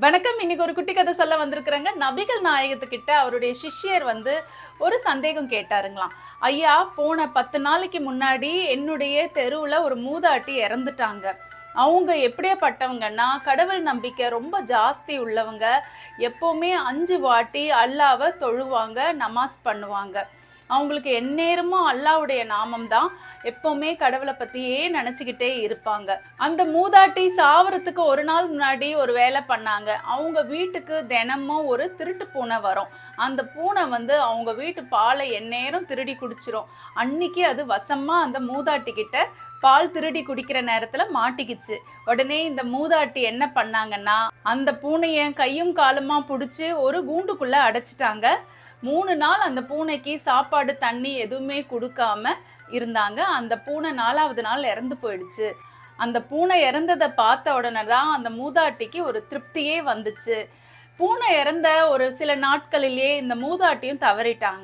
வணக்கம். இன்னைக்கு ஒரு குட்டி கதை சொல்ல வந்திருக்கிறேங்க. நபிகள் நாயகத்துக்கிட்ட அவருடைய சிஷ்யர் ஒரு சந்தேகம் கேட்டாருங்களாம். ஐயா, போன 10 நாளைக்கு முன்னாடி என்னுடைய தெருவுல ஒரு மூதாட்டி இறந்துட்டாங்க. அவங்க எப்படியாப்பட்டவங்கன்னா, கடவுள் நம்பிக்கை ரொம்ப ஜாஸ்தி உள்ளவங்க. எப்பவுமே 5 வாட்டி அல்லாஹ்வ தொழுவாங்க, நமாஸ் பண்ணுவாங்க. அவங்களுக்கு எந்நேரமும் அல்லாஹ்வுடைய நாமம் தான். எப்பவுமே கடவுளை பத்தியே நினைச்சுக்கிட்டே இருப்பாங்க. அந்த மூதாட்டி சாவறதுக்கு ஒரு நாள் முன்னாடி ஒரு வேலை பண்ணாங்க. அவங்க வீட்டுக்கு தினமும் ஒரு திருட்டு பூனை வரும். அந்த பூனை அவங்க வீட்டு பாலை எந்நேரம் திருடி குடிச்சிரும். அன்னைக்கு அது வசமா அந்த மூதாட்டி கிட்ட பால் திருடி குடிக்கிற நேரத்துல மாட்டிக்கிச்சு. உடனே இந்த மூதாட்டி என்ன பண்ணாங்கன்னா, அந்த பூனைய கையும் காலுமா புடிச்சு ஒரு கூண்டுக்குள்ள அடைச்சிட்டாங்க. 3 நாள் அந்த பூனைக்கு சாப்பாடு தண்ணி எதுவுமே கொடுக்காம இருந்தாங்க. அந்த பூனை 4வது நாள் இறந்து போயிடுச்சு. அந்த பூனை இறந்ததை பார்த்த உடனே தான் அந்த மூதாட்டிக்கு ஒரு திருப்தியே வந்துச்சு. பூனை இறந்த ஒரு சில நாட்களிலேயே இந்த மூதாட்டியும் தவறிட்டாங்க.